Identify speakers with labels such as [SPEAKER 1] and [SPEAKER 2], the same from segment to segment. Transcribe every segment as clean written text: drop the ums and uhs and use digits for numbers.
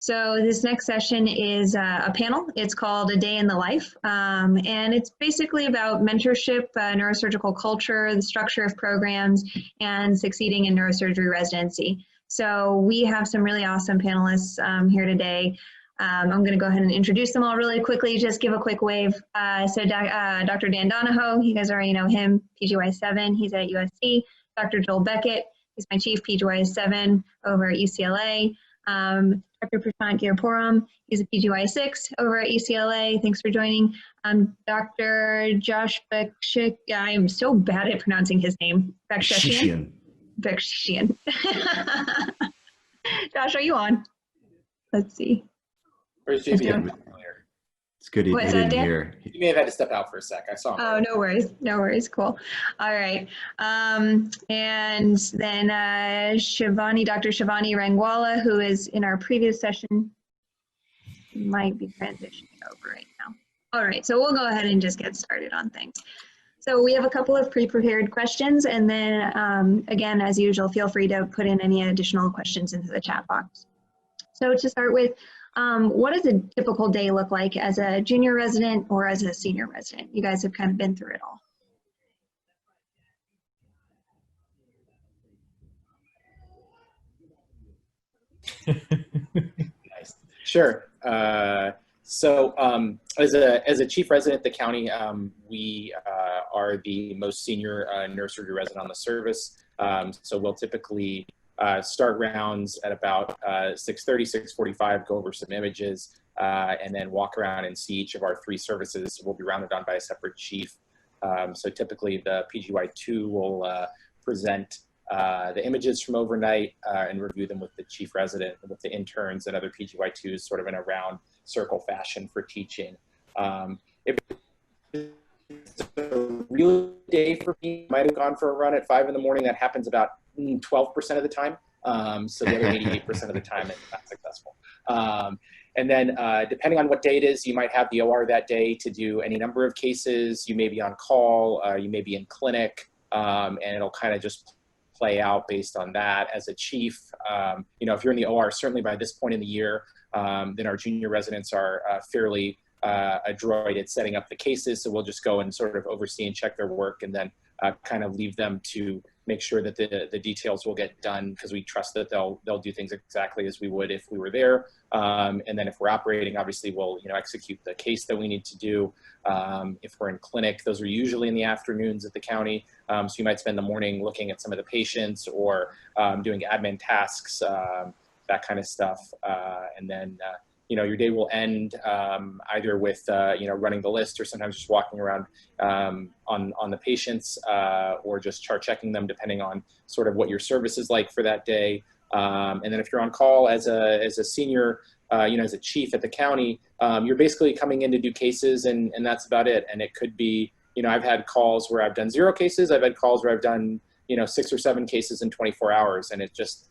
[SPEAKER 1] So this next session is a panel. It's called A Day in the Life, and it's basically about mentorship, neurosurgical culture, the structure of programs, and succeeding in neurosurgery residency. So we have some really awesome panelists here today. I'm going to go ahead and introduce them all really quickly, just give a quick wave. Dr. Dan Donahoe, you guys already know him, PGY7, he's at USC. Dr. Joel Beckett, he's my chief, PGY7 over at UCLA. Dr. Prashant Giripuram, he's a PGY6 over at UCLA. Thanks for joining. Dr. Josh Bekshik, I am so bad at pronouncing his name. Bekshishian. Josh, are you on? Let's see.
[SPEAKER 2] Where's JB?
[SPEAKER 3] It's good he didn't hear.
[SPEAKER 2] You may have had to step out for a sec. I saw him.
[SPEAKER 1] Oh, no worries. No worries. Cool. All right. And then Shivani, Dr. Shivani Rangwala, who is in our previous session, might be transitioning over right now. All right. So we'll go ahead and just get started on things. So we have a couple of pre-prepared questions, and then again, as usual, feel free to put in any additional questions into the chat box. So to start with, what does a typical day look like as a junior resident or as a senior resident? You guys have kind of been through it all.
[SPEAKER 2] Nice. Sure. So as a chief resident at the county, we are the most senior neurosurgery resident on the service. So we'll typically start rounds at about 6:30, 6:45, go over some images, and then walk around and see each of our three services. We'll be rounded on by a separate chief. So typically the PGY2 will present the images from overnight and review them with the chief resident, with the interns and other PGY2s, sort of in a round circle fashion for teaching. If it's a real day for me, might have gone for a run at 5 in the morning. That happens about 12% of the time. So the other 88% of the time it's not successful. And then depending on what day it is, you might have the OR that day to do any number of cases. You may be on call, you may be in clinic, and it'll kind of just play out based on that. As a chief, you know, if you're in the OR, certainly by this point in the year, then our junior residents are fairly adroit at setting up the cases. So we'll just go and sort of oversee and check their work, and then kind of leave them to make sure that the details will get done, because we trust that they'll do things exactly as we would if we were there. And then if we're operating, obviously we'll execute the case that we need to do. If we're in clinic, those are usually in the afternoons at the county. So you might spend the morning looking at some of the patients or doing admin tasks, that kind of stuff. And then your day will end either with running the list, or sometimes just walking around on the patients, or just chart checking them, depending on sort of what your service is like for that day. And then if you're on call as a senior, as a chief at the county, you're basically coming in to do cases, and that's about it. And it could be, I've had calls where I've done 0 cases. I've had calls where I've done 6 or 7 cases in 24 hours, and it just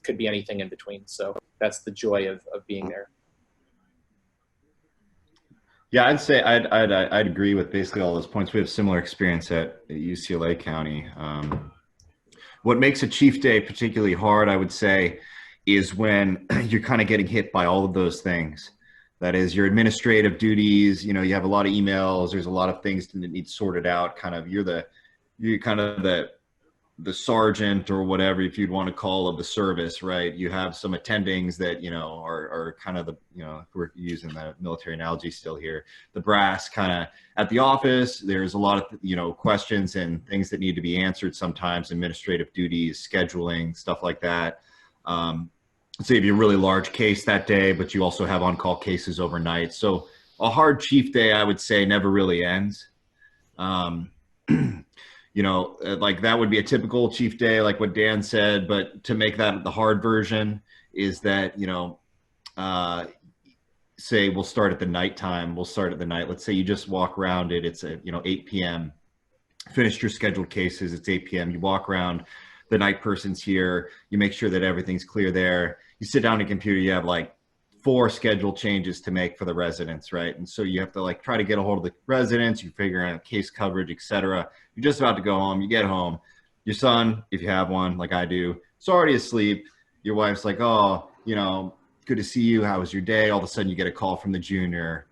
[SPEAKER 2] could be anything in between. So that's the joy of being there.
[SPEAKER 3] Yeah, I'd say I'd agree with basically all those points. We have similar experience at UCLA County. What makes a chief day particularly hard, I would say, is when you're kind of getting hit by all of those things. That is your administrative duties. You have a lot of emails. There's a lot of things that need sorted out. You're kind of the sergeant or whatever, if you'd want to call, of the service, right? You have some attendings that, are kind of the, if we're using the military analogy still here, the brass kind of at the office. There's a lot of, questions and things that need to be answered sometimes, administrative duties, scheduling, stuff like that. Say if you have a really large case that day, but you also have on-call cases overnight. So a hard chief day, I would say, never really ends. Like that would be a typical chief day, like what Dan said, but to make that the hard version is that, say we'll start at the nighttime. We'll start at the night. Let's say you just walk around it. It's 8 p.m. Finished your scheduled cases. It's 8 p.m. You walk around, the night person's here. You make sure that everything's clear there. You sit down on a computer, you have like 4 schedule changes to make for the residents, right? And so you have to try to get a hold of the residents, you figure out case coverage, etc. You're just about to go home, you get home. Your son, if you have one, like I do, is already asleep. Your wife's like, oh, good to see you. How was your day? All of a sudden you get a call from the junior,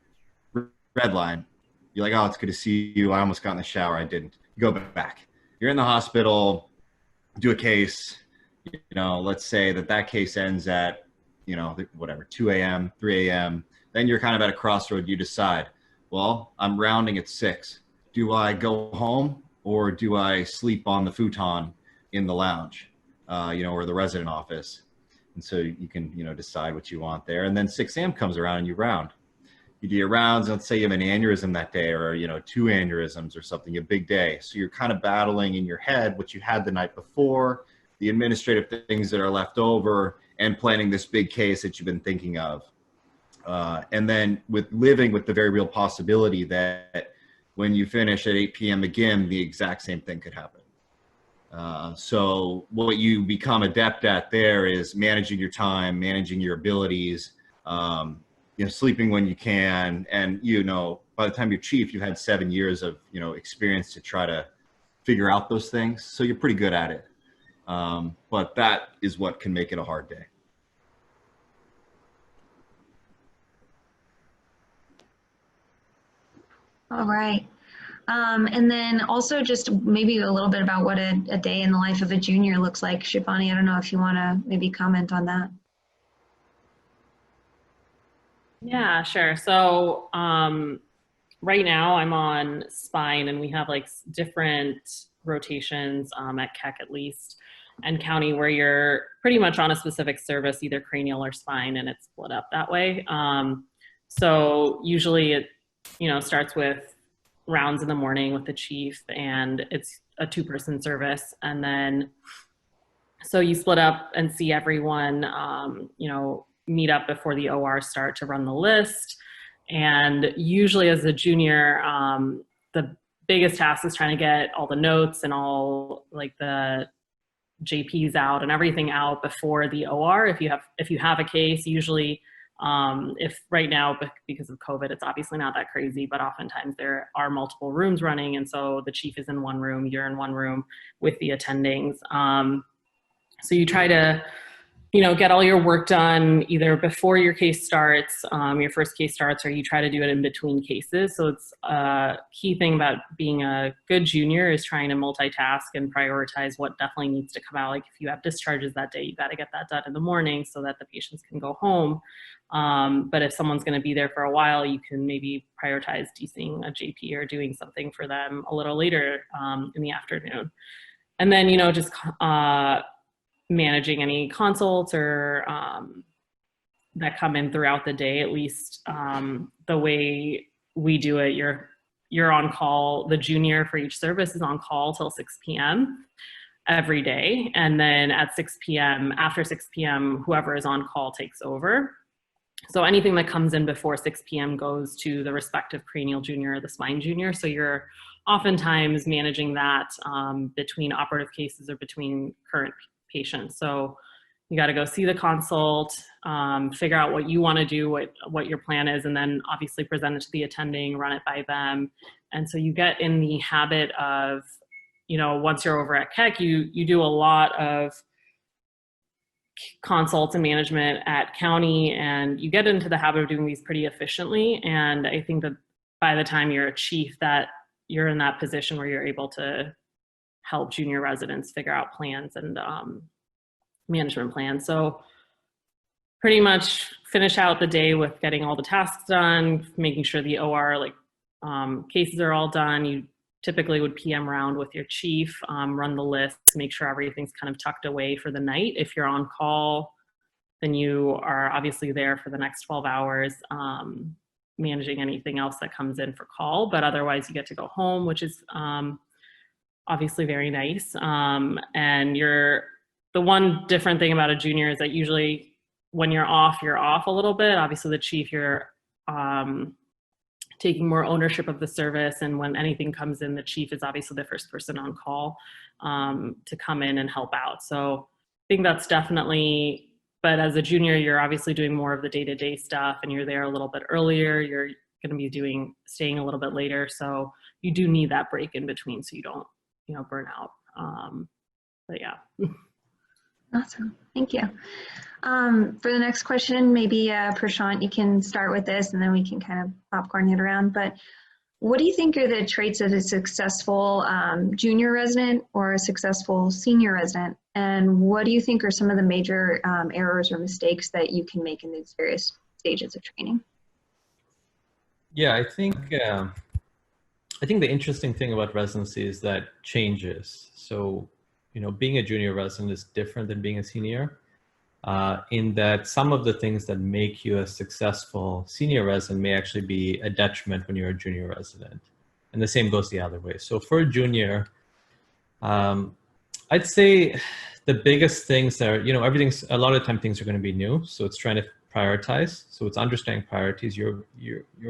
[SPEAKER 3] red line. You're like, oh, it's good to see you. I almost got in the shower. I didn't. You go back. You're in the hospital, do a case, you know, let's say that case ends at, you know, whatever, 2 a.m., 3 a.m. Then you're kind of at a crossroad. You decide, well, I'm rounding at 6. Do I go home or do I sleep on the futon in the lounge, you know, or the resident office? And so you can, you know, decide what you want there. And then 6 a.m. comes around and you round. You do your rounds. Let's say you have an aneurysm that day, or, you know, 2 aneurysms or something, a big day. So you're kind of battling in your head what you had the night before, the administrative things that are left over, and planning this big case that you've been thinking of. And then with living with the very real possibility that when you finish at 8 p.m. again, the exact same thing could happen. So what you become adept at there is managing your time, managing your abilities, you know, sleeping when you can. And, you know, by the time you're chief, you've had 7 years of, you know, experience to try to figure out those things. So you're pretty good at it. But that is what can make it a hard day.
[SPEAKER 1] All right. And then also just maybe a little bit about what a day in the life of a junior looks like. Shivani, I don't know if you want to maybe comment on that.
[SPEAKER 4] Yeah, sure. So right now I'm on spine, and we have like different rotations at Keck at least, and county, where you're pretty much on a specific service, either cranial or spine, and it's split up that way. So usually it, you know, starts with rounds in the morning with the chief, and it's a 2-person service. And then, so you split up and see everyone, you know, meet up before the OR start to run the list. And usually as a junior, the biggest task is trying to get all the notes and all like the JPs out and everything out before the OR. If you have a case, usually, if right now, because of COVID, it's obviously not that crazy, but oftentimes there are multiple rooms running. And so the chief is in one room, you're in one room with the attendings. So you try to, you know, get all your work done either before your case starts, your first case starts, or you try to do it in between cases. So it's a key thing about being a good junior is trying to multitask and prioritize what definitely needs to come out. Like if you have discharges that day, you got to get that done in the morning so that the patients can go home. But if someone's going to be there for a while, you can maybe prioritize seeing a JP or doing something for them a little later in the afternoon. And then, you know, just managing any consults or that come in throughout the day. At least the way we do it, you're on call. The junior for each service is on call till 6 p.m. every day. And then at 6 p.m., after 6 p.m., whoever is on call takes over. So anything that comes in before 6 p.m. goes to the respective cranial junior or the spine junior. So you're oftentimes managing that between operative cases or between current patients. So you got to go see the consult, figure out what you want to do, what your plan is, and then obviously present it to the attending, run it by them. And so you get in the habit of, you know, once you're over at Keck, you do a lot of consults and management at county, and you get into the habit of doing these pretty efficiently. And I think that by the time you're a chief, that you're in that position where you're able to help junior residents figure out plans and management plans. So pretty much finish out the day with getting all the tasks done, making sure the OR cases are all done. You typically would PM round with your chief, run the list, make sure everything's kind of tucked away for the night. If you're on call, then you are obviously there for the next 12 hours, managing anything else that comes in for call. But otherwise you get to go home, which is obviously very nice. And the one different thing about a junior is that usually when you're off a little bit. Obviously the chief, you're taking more ownership of the service, and when anything comes in, the chief is obviously the first person on call to come in and help out. So I think that's definitely, but as a junior, you're obviously doing more of the day-to-day stuff, and you're there a little bit earlier. You're going to be staying a little bit later. So you do need that break in between so you don't, you know, burn out. But yeah.
[SPEAKER 1] Awesome. Thank you. For the next question, maybe Prashant, you can start with this and then we can kind of popcorn it around. But what do you think are the traits of a successful junior resident or a successful senior resident? And what do you think are some of the major errors or mistakes that you can make in these various stages of training?
[SPEAKER 5] Yeah, I think the interesting thing about residency is that changes. So, you know, being a junior resident is different than being a senior, in that some of the things that make you a successful senior resident may actually be a detriment when you're a junior resident. And the same goes the other way. So for a junior, I'd say the biggest things are, you know, a lot of the time things are going to be new. So it's trying to prioritize. So it's understanding priorities. You're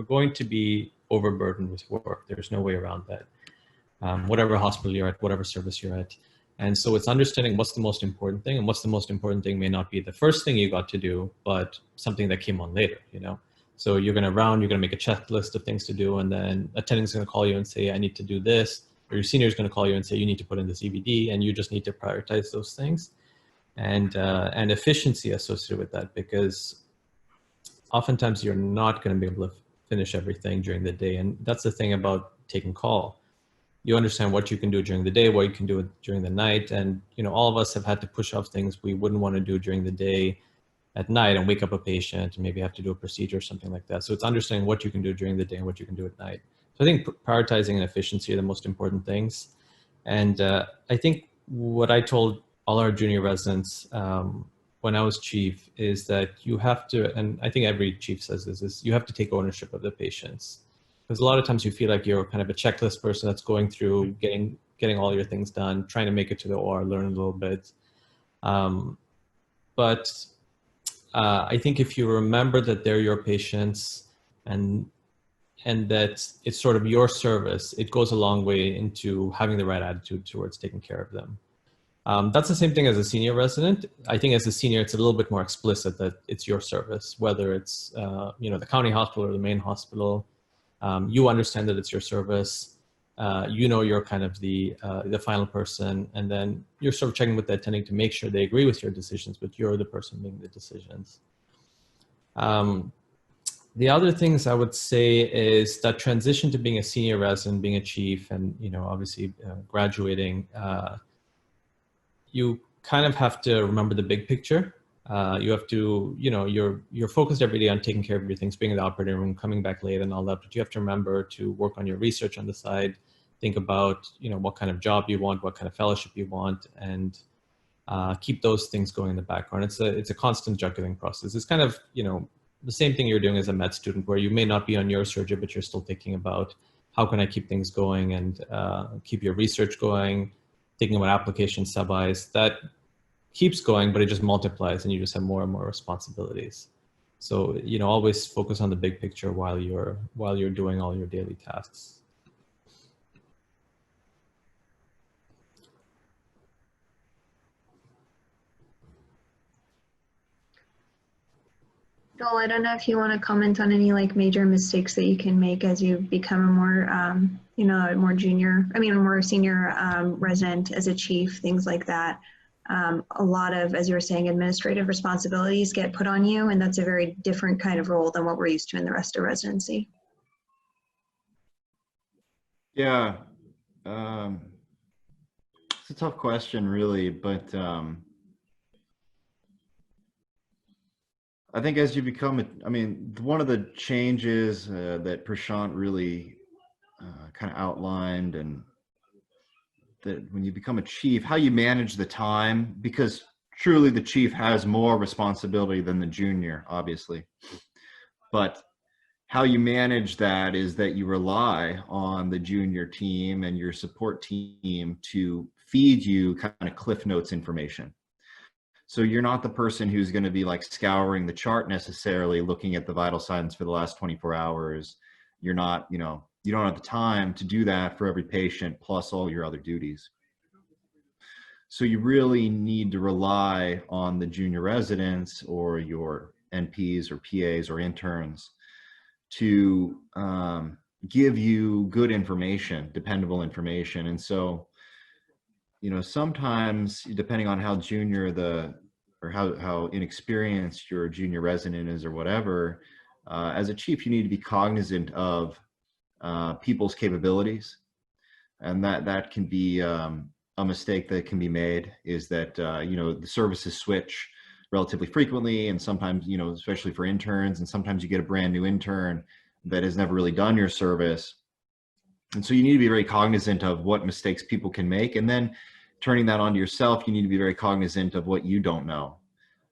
[SPEAKER 5] going to be overburdened with work. There's no way around that. Whatever hospital you're at, whatever service you're at. And so it's understanding what's the most important thing, and what's the most important thing may not be the first thing you got to do, but something that came on later, you know? So you're going to make a checklist of things to do, and then attending's going to call you and say, I need to do this, or your senior is going to call you and say, you need to put in this EVD, and you just need to prioritize those things. And efficiency associated with that, because oftentimes you're not going to be able to finish everything during the day. And that's the thing about taking call. You understand what you can do during the day, what you can do during the night. And, you know, all of us have had to push off things we wouldn't want to do during the day at night and wake up a patient and maybe have to do a procedure or something like that. So it's understanding what you can do during the day and what you can do at night. So I think prioritizing and efficiency are the most important things. And I think what I told all our junior residents when I was chief is that you have to, and I think every chief says this, is you have to take ownership of the patients. Because a lot of times you feel like you're kind of a checklist person that's going through, getting all your things done, trying to make it to the OR, learn a little bit. But I think if you remember that they're your patients and that it's sort of your service, it goes a long way into having the right attitude towards taking care of them. That's the same thing as a senior resident. I think as a senior, it's a little bit more explicit that it's your service, whether it's you know, the county hospital or the main hospital. You understand that it's your service. You know you're kind of the final person, and then you're sort of checking with the attending to make sure they agree with your decisions, but you're the person making the decisions. The other things I would say is that transition to being a senior resident, being a chief, and, you know, obviously graduating, you kind of have to remember the big picture. You have to, you know, you're focused every day on taking care of everything, being in the operating room, coming back late and all that, but you have to remember to work on your research on the side, think about, you know, what kind of job you want, what kind of fellowship you want, and keep those things going in the background. It's a constant juggling process. It's kind of, you know, the same thing you're doing as a med student, where you may not be on neurosurgery, but you're still thinking about how can I keep things going and keep your research going, thinking about application sub-Is. That keeps going, but it just multiplies and you just have more and more responsibilities. So, you know, always focus on the big picture while you're doing all your daily tasks.
[SPEAKER 1] Joel, I don't know if you want to comment on any like major mistakes that you can make as you become a more, you know, a more senior resident as a chief, things like that. A lot of, as you were saying, administrative responsibilities get put on you, and that's a very different kind of role than what we're used to in the rest of residency.
[SPEAKER 3] Yeah, it's a tough question, really, but I think as you become, I mean, one of the changes that Prashant really kind of outlined, and that when you become a chief, how you manage the time, because truly the chief has more responsibility than the junior, obviously. But how you manage that is that you rely on the junior team and your support team to feed you kind of Cliff Notes information. So you're not the person who's going to be like scouring the chart necessarily, looking at the vital signs for the last 24 hours. You're not, you know, you don't have the time to do that for every patient, plus all your other duties. So you really need to rely on the junior residents or your NPs or PAs or interns to give you good information, dependable information. And so, you know, sometimes depending on how junior or how inexperienced your junior resident is or whatever, as a chief, you need to be cognizant of people's capabilities. And that can be a mistake that can be made, is that, you know, the services switch relatively frequently, and sometimes, you know, especially for interns, and sometimes you get a brand new intern that has never really done your service. And so you need to be very cognizant of what mistakes people can make, and then turning that onto yourself, you need to be very cognizant of what you don't know,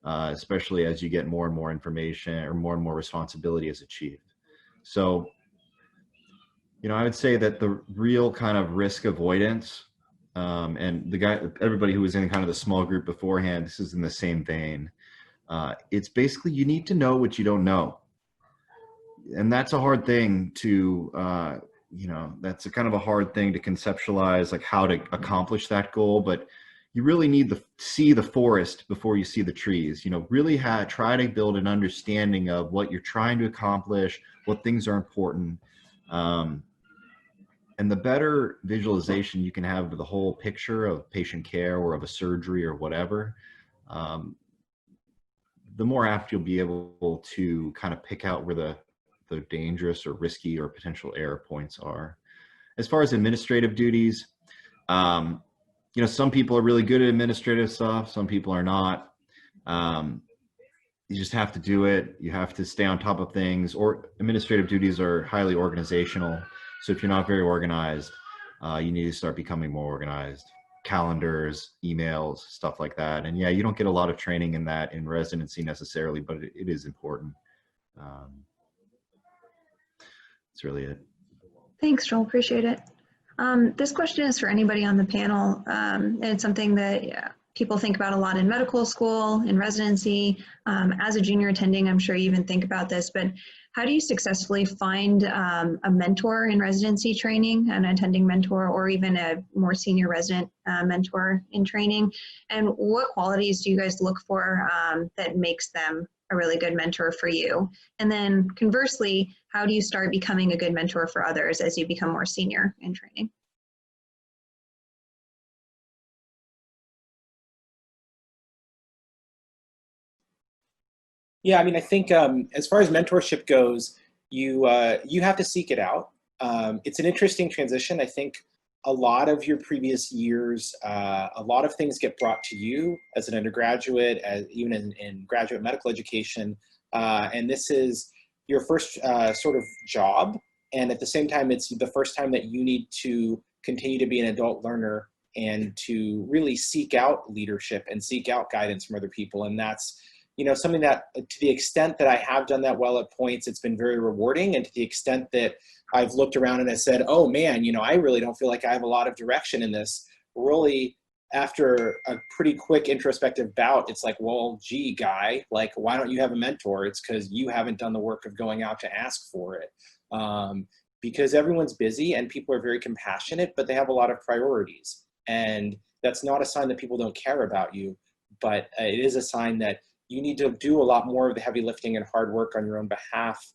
[SPEAKER 3] especially as you get more and more information or more and more responsibility as a chief. So, you know, I would say that the real kind of risk avoidance, and everybody who was in kind of the small group beforehand, this is in the same vein. It's basically, you need to know what you don't know. And that's a hard thing to, you know, that's a kind of a hard thing to conceptualize, like how to accomplish that goal. But you really need to see the forest before you see the trees. You know, really try to build an understanding of what you're trying to accomplish, what things are important. And the better visualization you can have of the whole picture of patient care or of a surgery or whatever, the more apt you'll be able to kind of pick out where the dangerous or risky or potential error points are. As far as administrative duties, you know, some people are really good at administrative stuff, some people are not. You just have to do it. You have to stay on top of things. Or administrative duties are highly organizational. So if you're not very organized, you need to start becoming more organized. Calendars, emails, stuff like that. And yeah, you don't get a lot of training in that in residency necessarily, but it is important. That's really it.
[SPEAKER 1] Thanks, Joel. Appreciate it. This question is for anybody on the panel. And it's something that people think about a lot in medical school, in residency. As a junior attending, I'm sure you even think about this, but how do you successfully find a mentor in residency training, an attending mentor, or even a more senior resident mentor in training? And what qualities do you guys look for that makes them a really good mentor for you? And then conversely, how do you start becoming a good mentor for others as you become more senior in training?
[SPEAKER 2] Yeah, I mean, I think as far as mentorship goes, you have to seek it out. It's an interesting transition. I think a lot of your previous years, a lot of things get brought to you as an undergraduate, even in graduate medical education, and this is your first sort of job. And at the same time, it's the first time that you need to continue to be an adult learner and to really seek out leadership and seek out guidance from other people. And that's, you know, something that, to the extent that I have done that well at points, it's been very rewarding. And to the extent that I've looked around and I said, oh man, you know, I really don't feel like I have a lot of direction in this. Really, after a pretty quick introspective bout, it's like, well, gee, guy, like, why don't you have a mentor? It's because you haven't done the work of going out to ask for it. Because everyone's busy and people are very compassionate, but they have a lot of priorities. And that's not a sign that people don't care about you, but it is a sign that you need to do a lot more of the heavy lifting and hard work on your own behalf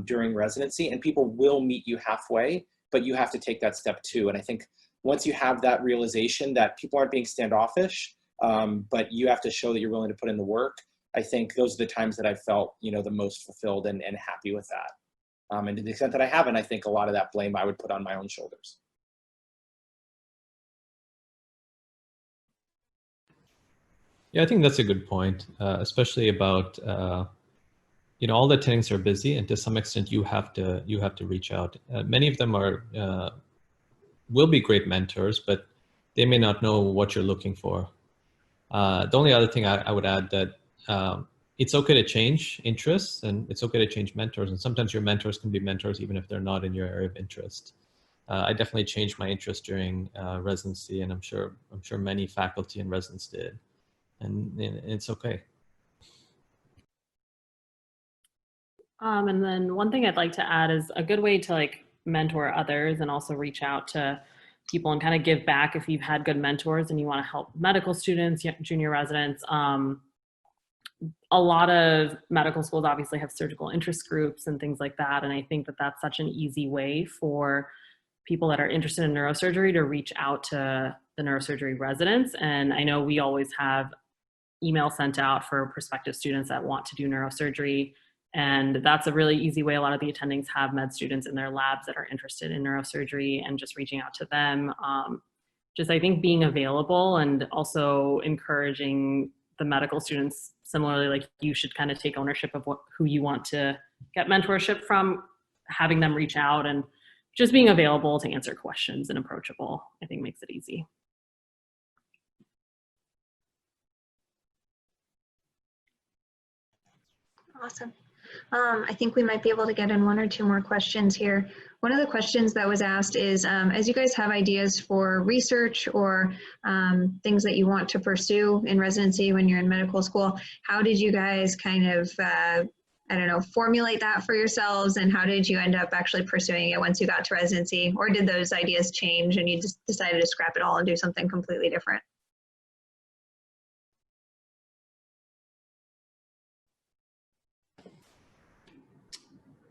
[SPEAKER 2] during residency, and people will meet you halfway, but you have to take that step too. And I think once you have that realization that people aren't being standoffish, but you have to show that you're willing to put in the work, I think those are the times that I felt, you know, the most fulfilled and happy with that. And to the extent that I haven't, I think a lot of that blame I would put on my own shoulders.
[SPEAKER 5] Yeah, I think that's a good point, especially about, you know, all the attendings are busy, and to some extent you have to reach out. Many of them will be great mentors, but they may not know what you're looking for. The only other thing I would add that it's okay to change interests, and it's okay to change mentors, and sometimes your mentors can be mentors even if they're not in your area of interest. I definitely changed my interest during residency, and I'm sure many faculty and residents did. And it's okay.
[SPEAKER 4] And then one thing I'd like to add is a good way to like mentor others and also reach out to people and kind of give back if you've had good mentors and you want to help medical students, junior residents. A lot of medical schools obviously have surgical interest groups and things like that. And I think that that's such an easy way for people that are interested in neurosurgery to reach out to the neurosurgery residents. And I know we always have email sent out for prospective students that want to do neurosurgery. And that's a really easy way. A lot of the attendings have med students in their labs that are interested in neurosurgery, and just reaching out to them. Just, I think, being available, and also encouraging the medical students, similarly, like, you should kind of take ownership of who you want to get mentorship from, having them reach out, and just being available to answer questions and approachable, I think, makes it easy.
[SPEAKER 1] Awesome. I think we might be able to get in one or two more questions here. One of the questions that was asked is, as you guys have ideas for research or things that you want to pursue in residency when you're in medical school, how did you guys kind of, I don't know, formulate that for yourselves, and how did you end up actually pursuing it once you got to residency? Or did those ideas change and you just decided to scrap it all and do something completely different?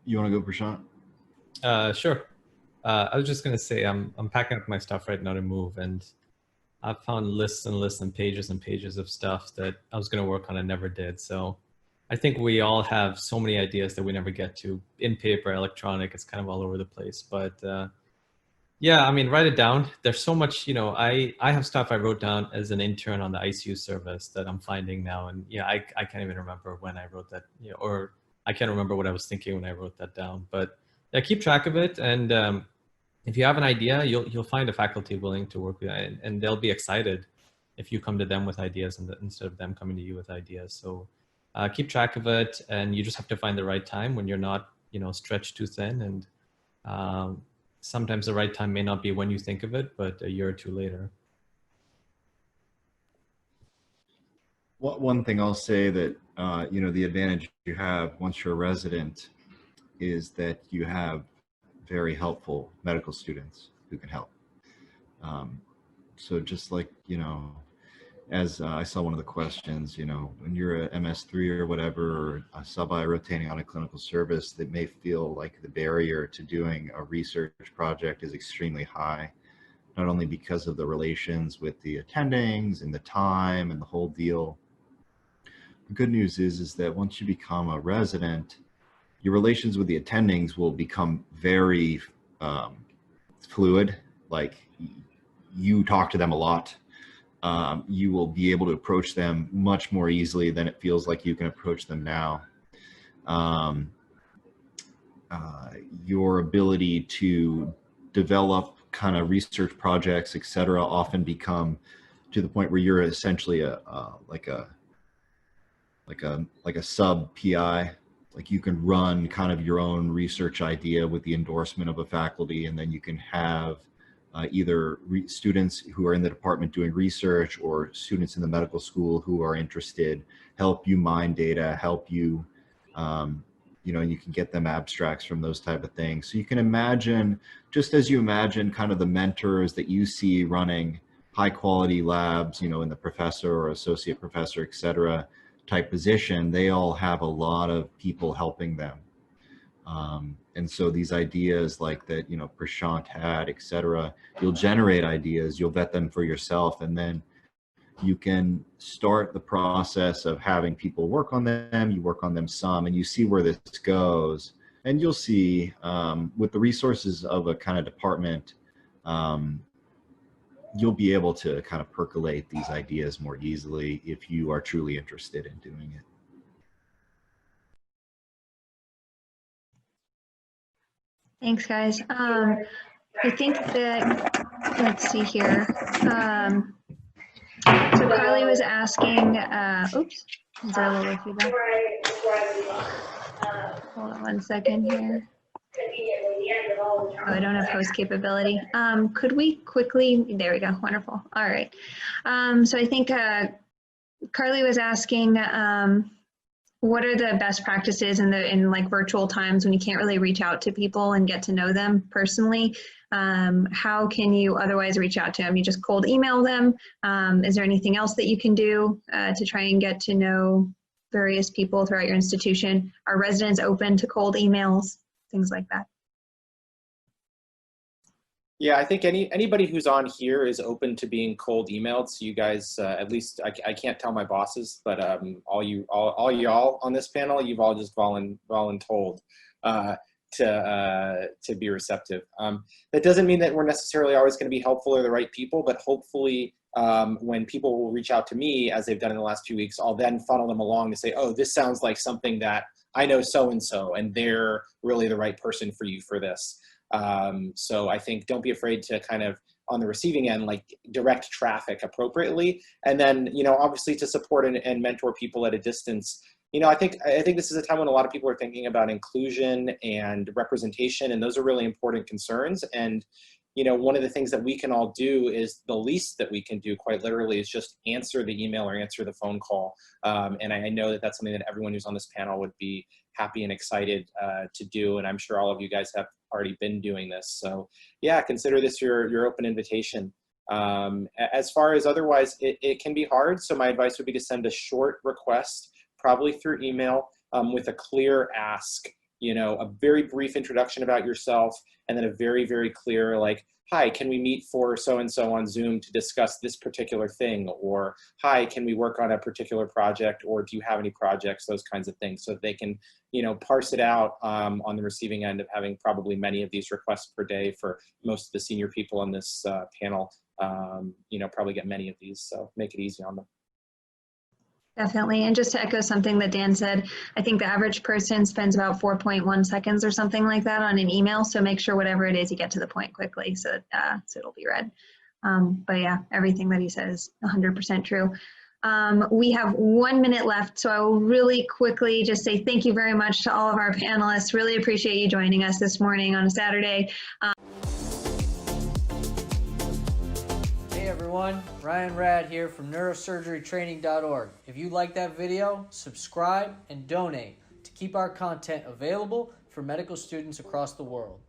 [SPEAKER 3] You want to go, Prashant?
[SPEAKER 5] Sure. I was just going to say I'm packing up my stuff right now to move, and I've found lists and lists and pages of stuff that I was going to work on and never did. So I think we all have so many ideas that we never get to, in paper, electronic. It's kind of all over the place. But yeah, I mean, write it down. There's so much, you know, I have stuff I wrote down as an intern on the ICU service that I'm finding now. And yeah, I can't even remember when I wrote that, you know, or I can't remember what I was thinking when I wrote that down. But yeah, keep track of it. And if you have an idea, you'll find a faculty willing to work with you, and they'll be excited if you come to them with ideas instead of them coming to you with ideas. So keep track of it, and you just have to find the right time when you're not, you know, stretched too thin. And sometimes the right time may not be when you think of it, but a year or two later.
[SPEAKER 3] One thing I'll say that, you know, the advantage you have once you're a resident is that you have very helpful medical students who can help. So just like, you know, as I saw one of the questions, you know, when you're a MS3 or whatever, or a sub-I rotating on a clinical service, that may feel like the barrier to doing a research project is extremely high, not only because of the relations with the attendings and the time and the whole deal. The good news is that once you become a resident, your relations with the attendings will become very fluid. Like, you talk to them a lot. You will be able to approach them much more easily than it feels like you can approach them now. Your ability to develop kind of research projects, et cetera, often become to the point where you're essentially like a sub PI. Like, you can run kind of your own research idea with the endorsement of a faculty, and then you can have either students who are in the department doing research, or students in the medical school who are interested, help you mine data, help you, you know, you can get them abstracts from those type of things. So you can imagine, just as you imagine kind of the mentors that you see running high quality labs, you know, in the professor or associate professor, et cetera, type position, they all have a lot of people helping them. And so these ideas like that, you know, Prashant had, et cetera, you'll generate ideas, you'll vet them for yourself, and then you can start the process of having people work on them. You work on them some, and you see where this goes. And you'll see with the resources of a kind of department, you'll be able to kind of percolate these ideas more easily if you are truly interested in doing it.
[SPEAKER 1] Thanks, guys. I think that, let's see here. So Carly was asking, oops, is there a little feedback? Hold on one second here. Oh, I don't have host capability. Could we quickly, there we go, wonderful. All right. So I think Carly was asking, what are the best practices in like virtual times when you can't really reach out to people and get to know them personally? How can you otherwise reach out to them? You just cold email them? Is there anything else that you can do to try and get to know various people throughout your institution? Are residents open to cold emails? Things like that.
[SPEAKER 2] Yeah, I think anybody who's on here is open to being cold emailed. So you guys, at least I can't tell my bosses, but all y'all on this panel, you've all just voluntold to be receptive. That doesn't mean that we're necessarily always going to be helpful or the right people, but hopefully when people will reach out to me, as they've done in the last few weeks, I'll then funnel them along to say, oh, this sounds like something that I know so-and-so, and they're really the right person for you for this. So I think don't be afraid to kind of, on the receiving end, like direct traffic appropriately. And then, you know, obviously to support and mentor people at a distance. You know, I think this is a time when a lot of people are thinking about inclusion and representation, and those are really important concerns. And, you know, one of the things that we can all do is the least that we can do, quite literally, is just answer the email or answer the phone call. And I know that that's something that everyone who's on this panel would be happy and excited to do. And I'm sure all of you guys have already been doing this. So yeah, consider this your open invitation. As far as otherwise, it can be hard. So my advice would be to send a short request, probably through email, with a clear ask, you know, a very brief introduction about yourself, and then a very, very clear, like, hi, can we meet for so-and-so on Zoom to discuss this particular thing? Or, hi, can we work on a particular project? Or do you have any projects? Those kinds of things. So they can, you know, parse it out on the receiving end of having probably many of these requests per day for most of the senior people on this panel, you know, probably get many of these. So make it easy on them.
[SPEAKER 1] Definitely. And just to echo something that Dan said, I think the average person spends about 4.1 seconds or something like that on an email. So make sure whatever it is, you get to the point quickly so it'll be read. But yeah, everything that he says is 100% true. We have 1 minute left, so I will really quickly just say thank you very much to all of our panelists. Really appreciate you joining us this morning on a Saturday.
[SPEAKER 6] Hey everyone, Ryan Rad here from neurosurgerytraining.org. If you like that video, subscribe and donate to keep our content available for medical students across the world.